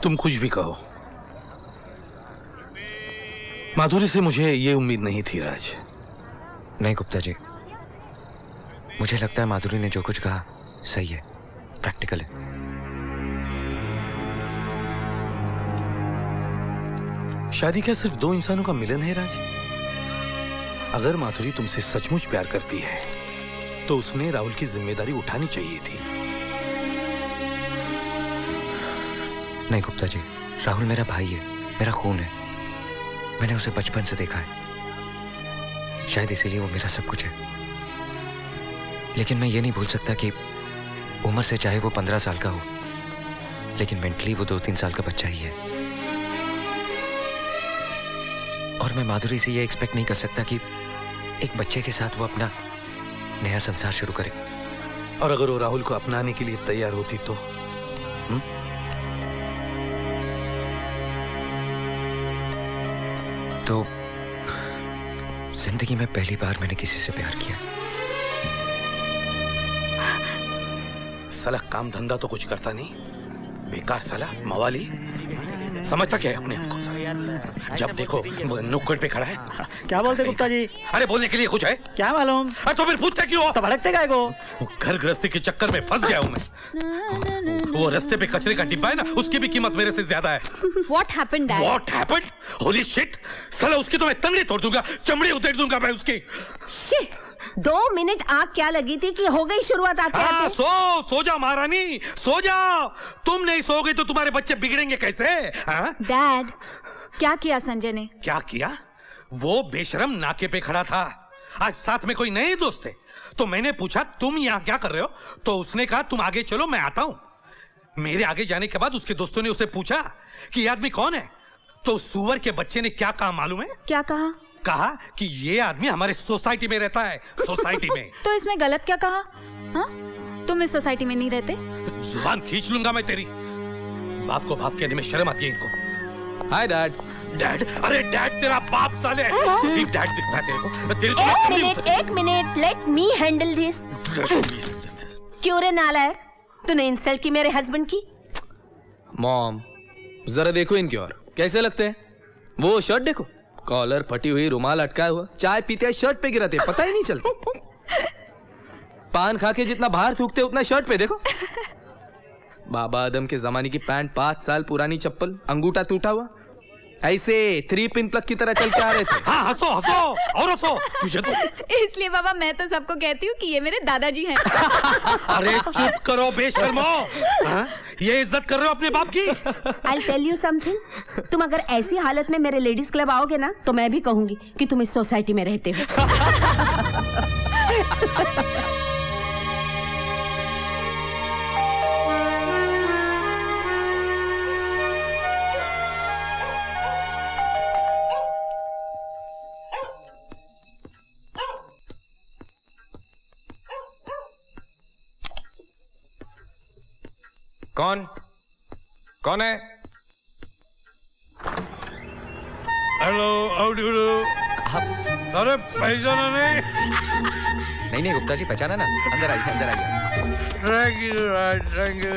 तुम कुछ भी कहो, माधुरी से मुझे ये उम्मीद नहीं थी राज। नहीं गुप्ता जी, मुझे लगता है माधुरी ने जो कुछ कहा सही है, प्रैक्टिकल है। शादी क्या सिर्फ दो इंसानों का मिलन है राज? अगर माधुरी तुमसे सचमुच प्यार करती है तो उसने राहुल की जिम्मेदारी उठानी चाहिए थी। नहीं गुप्ता जी, राहुल मेरा भाई है, मेरा खून है। मैंने उसे बचपन से देखा है, शायद इसीलिए वो मेरा सब कुछ है। लेकिन मैं ये नहीं भूल सकता कि उम्र से चाहे वो 15 साल का हो, लेकिन मेंटली वो 2-3 साल का बच्चा ही है। और मैं माधुरी से ये एक्सपेक्ट नहीं कर सकता कि एक बच्चे के साथ वो अपना नया संसार शुरू करे। और अगर वो राहुल को अपनाने के लिए तैयार होती तो? तो जिंदगी में पहली बार मैंने किसी से प्यार किया। साला काम धंधा तो कुछ करता नहीं, बेकार साला मवाली। समझता क्या है अपने आप को? जब देखो नुक्कड़ पे खड़ा है। क्या बोलते गुप्ता जी? अरे बोलने के लिए कुछ है? क्या मालूम? तो फिर पूछते क्यों? तो भड़कते काय को? घर गृहस्थी के चक्कर में फंस गया हूँ मैं। वो रास्ते पे कचरे का डिब्बा है ना, उसकी भी कीमत मेरे से ज्यादा है। What happened, Dad? What happened? Holy shit! साला उसकी तो मैं तंगड़ी तोड़ दूंगा, चमड़ी उतेर दूंगा मैं उसकी। Shit! 2 मिनट आग क्या लगी थी कि हो गई शुरुआत आते आते? सो जा महारानी, सो जा। तुम नहीं सोओगे तो तुम्हारे बच्चे बिगड़ेंगे कैसे? डैड, क्या किया संजय ने? क्या किया? वो बेशरम नाके पे खड़ा था। आज साथ में कोई नए दोस्त थे, तो मैंने पूछा तुम यहाँ क्या कर रहे हो? तो उसने कहा तुम आगे चलो, मैं आता हूँ। मेरे आगे जाने के बाद उसके दोस्तों ने उसे पूछा कि ये आदमी कौन है? तो सुअर के बच्चे ने क्या कहा मालूम है? क्या कहा? कहा कि ये आदमी हमारे सोसाइटी में रहता है। सोसाइटी में। तो इसमें गलत क्या कहा? हाँ? तुम इस सोसाइटी में नहीं रहते? जुबान खींच लूंगा मैं तेरी। बाप को बाप कहने में शर्म आती है इनको। Hi dad. डैड? अरे डैड तेरा बाप साले। डैड दिखता है तेरे को? तेरे एक minute, let me handle this. क्यों रे नालायक, तूने इंसल्ट की मेरे हस्बैंड की? मॉम, जरा देखो इनकी ओर, कैसे लगते हैं? वो शर्ट देखो, कॉलर फटी हुई, रुमाल अटकाया हुआ, चाय पीते शर्ट पे गिराते, पता ही नहीं चलता। पान खा के जितना बाहर थूकते उतना शर्ट पे देखो। बाबा आदम के जमाने की पैंट, 5 साल पुरानी चप्पल, अंगूठा टूटा हुआ, ऐसे 3 पिन प्लग की तरह चल के आ रहे थे। हाँ, हंसो हंसो और हंसो। तुझे तो इसलिए बाबा मैं तो सबको कहती हूँ कि ये मेरे दादाजी हैं। अरे चुप करो बेशर्मो। ये इज्जत कर रहे हो अपने बाप की? I'll tell you something. तुम अगर ऐसी हालत में मेरे लेडीज क्लब आओगे ना, तो मैं भी कहूंगी कि तुम इस सोसाइटी में रहते हो। कौन है? Hello, how do do? अरे पहचाना नहीं? नहीं गुप्ता जी, पहचाना ना। अंदर आइए, अंदर आइए। Thank you Raj, thank you.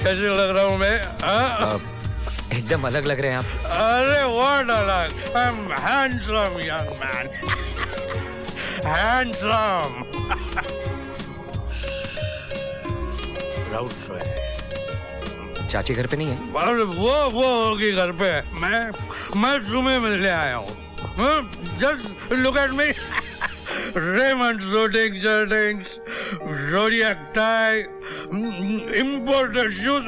कैसे लग रहा हूँ मैं? एकदम अलग लग रहे हैं आप। अरे व्हाट अलग? I am handsome young man, handsome. Rahul सोए। चाची घर पे नहीं है? अरे वो होगी घर पे। मैं तुम्हें मिलने आया हूँ। Just look at me. Raymond shooting shirtings, zodiac tie, imported shoes.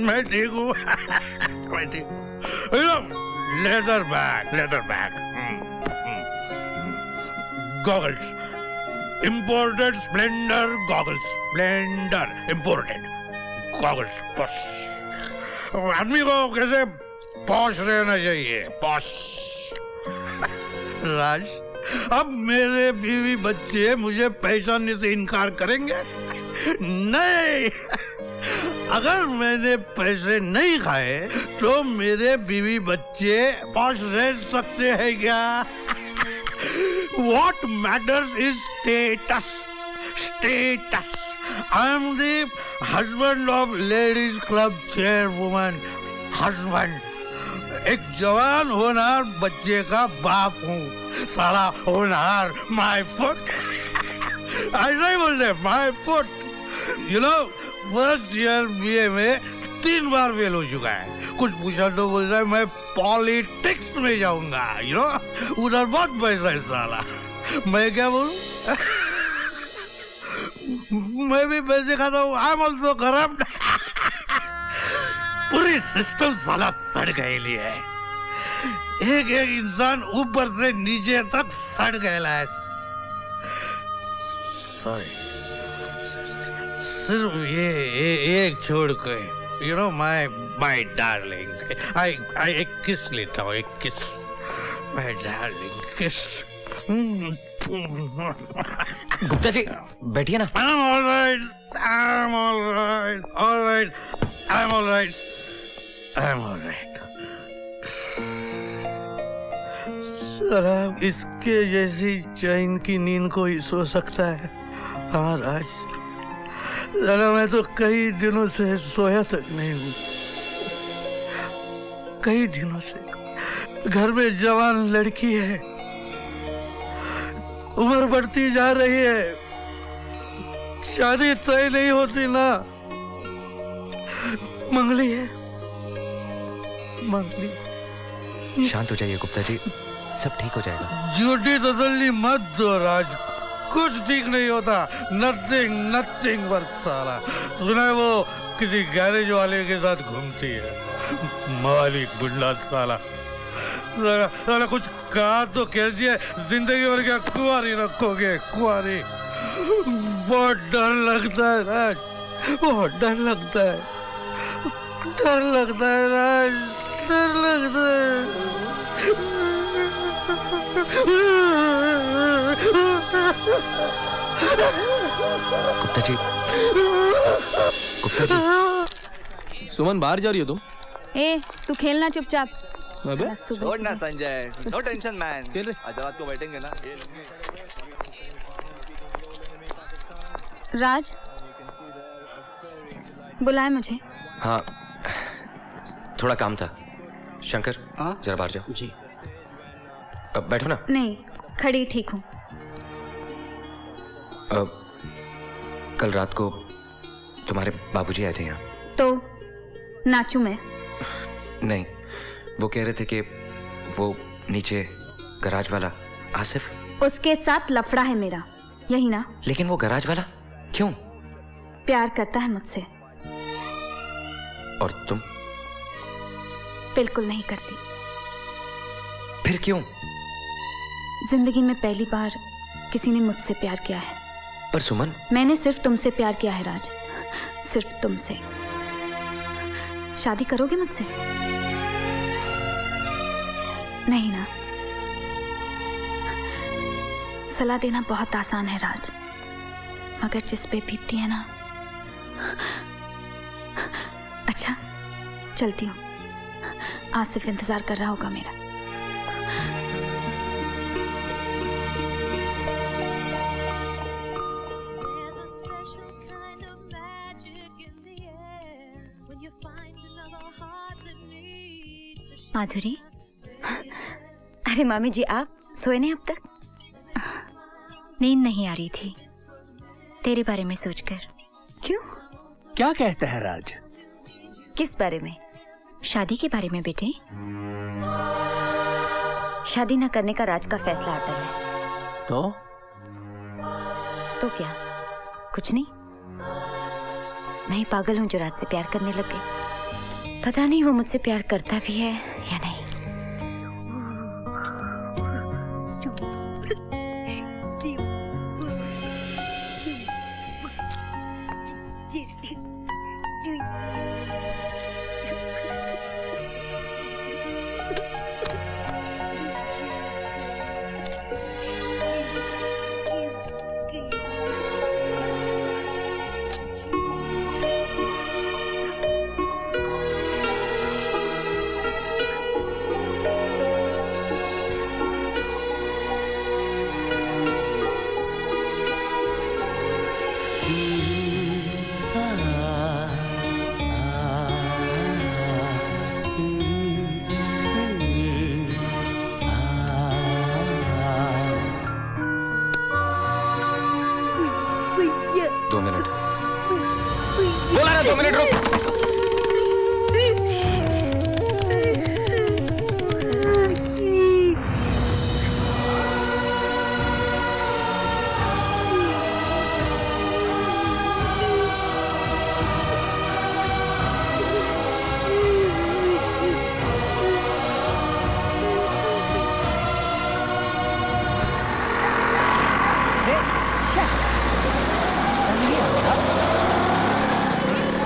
मैं ठीक हूँ। मैं ठीक हूँ। Leather bag, goggles, imported splendor goggles, splendor imported goggles, posh। आदमी को कैसे पॉश रहना चाहिए, पॉश। राज, अब मेरे बीवी बच्चे मुझे पहचानने से इनकार करेंगे? नहीं। अगर मैंने पैसे नहीं खाए तो मेरे बीवी बच्चे पॉश रह सकते हैं क्या? What matters is status. I am the husband of ladies club chairwoman. Husband. एक जवान होनहार बच्चे का बाप हूँ. साला होनहार. My foot. ऐसा ही बोलते हैं. My foot. You know, first year BA में 3 बार फेल हो चुका है. कुछ पूछा तो बोल रहा है मैं पॉलिटिक्स में जाऊंगा. You know, उधर बहुत पैसा है साला. मैं क्या बोलूं? मैं भी पैसे खाता हूँ. I am also corrupt. पूरी सिस्टम साला सड़ गई है. एक एक इंसान ऊपर से नीचे तक सड़ गया है. सॉरी. सिर्फ ये एक छोड़ के. You know, my darling. I एक किस लेता हूँ. एक किस. My darling, kiss. Gupta ji बैठिए ना. I'm all right. I'm all right. All right. I'm all right. I'm all right. साला इसके जैसी चैन की नींद कोई सो सकता है? हाँ राज. साला मैं तो कई दिनों से सोया तक नहीं हूँ. कई दिनों से. घर में जवान लड़की है. उम्र बढ़ती जा रही है. शादी तय नहीं होती ना. मंगली है. मंगली. शांत हो जाइए गुप्ता जी, सब ठीक हो जाएगा. झूठी तसल्ली मत दो राज. कुछ ठीक नहीं होता. नथिंग वर्क साला. सुना है वो किसी गैरेज वाले के साथ घूमती है. मालिक गुंडा साला. साला कुछ कहा तो कह दिया. जिंदगी भर क्या कुंवारी रखोगे? कुंवारी. बहुत डर लगता है राज. बहुत डर लगता है. डर लगता है राज. डर लगता है. गुप्ता जी. गुप्ता जी. सुमन बाहर जा रही हो तुम? ए, तू खेलना चुपचाप. अबे छोड़ ना संजय. No tension man. खेल रहे. आज रात को बैठेंगे ना. राज बुलाए मुझे. हाँ थोड़ा काम था. शंकर जरा बाहर जाओ. जी. अब बैठो ना. नहीं, खड़ी ठीक हूँ. कल रात को तुम्हारे बाबूजी आए थे यहाँ. तो नाचू मैं? नहीं, वो कह रहे थे कि वो नीचे गराज वाला आसिफ, उसके साथ लफड़ा है मेरा, यही ना? लेकिन वो गराज वाला क्यों? प्यार करता है मुझसे. और तुम? बिल्कुल नहीं करती. फिर क्यों? जिंदगी में पहली बार किसी ने मुझसे प्यार किया है. पर सुमन, मैंने सिर्फ तुमसे प्यार किया है राज. सिर्फ तुमसे. शादी करोगे मुझसे? नहीं ना? सलाह देना बहुत आसान है राज, मगर जिस पे बीतती है ना. अच्छा चलती हूँ. आसिफ इंतजार कर रहा होगा मेरा. माधुरी. अरे मामी जी, आप सोए नहीं अब तक? नींद नहीं आ रही थी तेरे बारे में सोचकर. क्यों? क्या कहता है राज? किस बारे में? शादी के बारे में बेटे. शादी न करने का राज का फैसला अटल है. तो क्या? कुछ नहीं. मैं ही पागल हूँ जो राज से प्यार करने लग गई. पता नहीं वो मुझसे प्यार करता भी है या नहीं. 2 मिनट बोला ना, 2 मिनट रुक।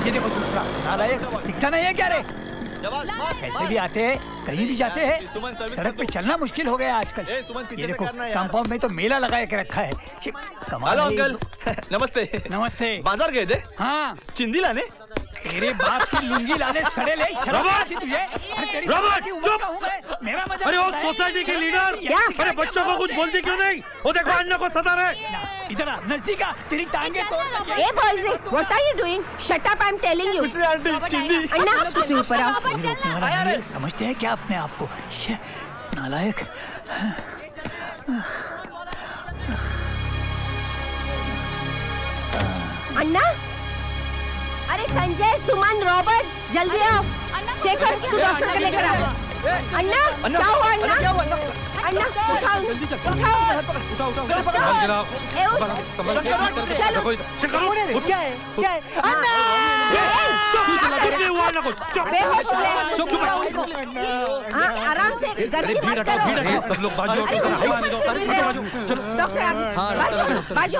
ये देखो दूसरा नालायक, दिखता नहीं है क्या रे? कैसे भी आते हैं, कहीं भी जाते हैं, सड़क पे चलना मुश्किल हो गया आजकल। ये देखो कंपाउंड में तो मेला लगा के रखा है। हेलो अंकल, नमस्ते। नमस्ते। बाजार गए थे? हाँ, चिंदी लाने। तेरे बाप की लुंगी लाने सड़े ले शर्म आती तुझे? रॉबर्ट, चुप! मेरा मजाक। अरे वो सोसाइटी के लीडर, अरे बच्चों को कुछ बोलती क्यों नहीं? वो देखो अन्ना को सता रहे। इधर आ, नजदीक आ, तेरी टांगे तोड़। Hey boys, what are you doing? Shut up, I'm telling you. कुछ नहीं आंटी, चिंदी। अन्ना, तुम ऊपर आओ। तुम्हारा समझते हैं क्या अपने आप को? नालायक। अन्ना, अरे संजय, सुमन, रॉबर्ट, जल्दी आओ। शेखर, तू डॉक्टर को लेकर आओ। अन्ना, क्या हुआ अन्ना? अन्ना, उठाओ, उठाओ। ए, उठ। चलो। क्या है? क्या है? बेहोश हुए हैं, कुछ नहीं हुआ उनको। हाँ, आराम से घर की बात करो। सब लोग बाजू हटो, हवा आने दो। डॉक्टर आगे, बाजू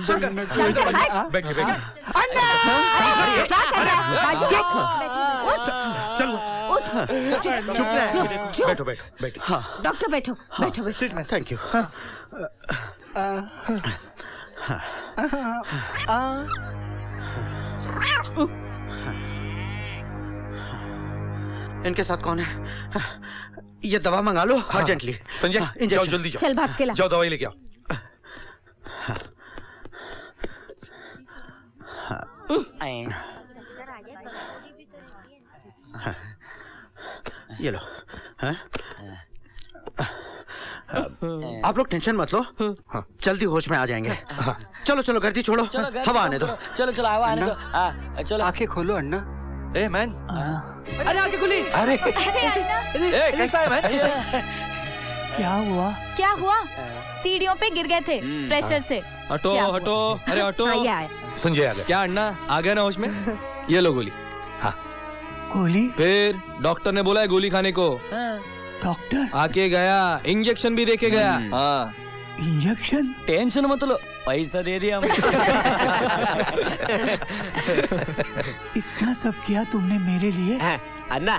शंकर, हट। बैठिए। अन्ना, अरे क्या कर रहा है? बाजू उठ। चलो, चुप रहे। बैठो। हाँ, डॉक्टर बैठो, बैठो। सीट में। Thank you. इनके साथ कौन है? ये दवा मंगा लो अर्जेंटली। संजय, जाओ जल्दी जाओ। चल भाग के ला। जाओ दवाई लेके आओ। ये लो। आप लोग टेंशन मत लो, जल्दी होश में आ जाएंगे। चलो चलो गर्दी छोड़ो, हवा आने दो। चलो हवा आने दो। चलो आंखें खोलो अन्ना। ए मैन, अरे आगे खुली। अरे ए कैसा है मैन? क्या हुआ? सीढ़ियों पे गिर गए थे प्रेशर से। हटो हटो, अरे हटो। हाँ, ये आया। संजय आ गया। क्या अन्ना आ गया ना होश में? ये लो गोली। गोली? फिर डॉक्टर ने बोला है गोली खाने को। डॉक्टर आके गया, इंजेक्शन भी देके गया। हाँ, इंजेक्शन? टेंशन मत लो, पैसा दे दिया हमने। इतना सब किया तुमने मेरे लिए? अन्ना,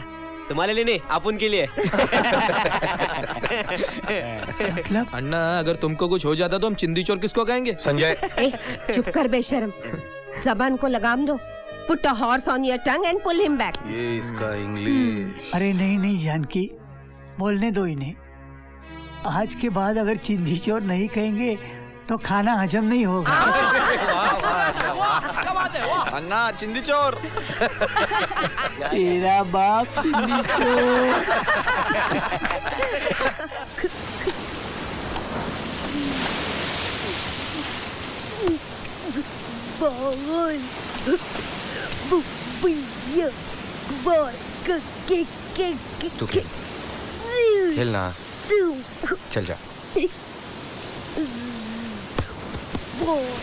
तुम्हारे लिए नहीं, आप उनके लिए। मतलब? अन्ना अगर तुमको कुछ हो जाता तो हम चिंदी चोर किसको कहेंगे? संजय, चुप कर बेशरम, जबान को लगाम दो। Put a horse on your tongue and pull him back. ये इसका इंग्लिश। अरे नहीं जानकी, बोलने दो इन्हें। आज के बाद अगर चिंदी चोर नहीं कहेंगे तो खाना हजम नहीं होगा। अन्ना चिंदी चोर। तेरा बाप चिंदी चोर। तू खेलना, चल जा।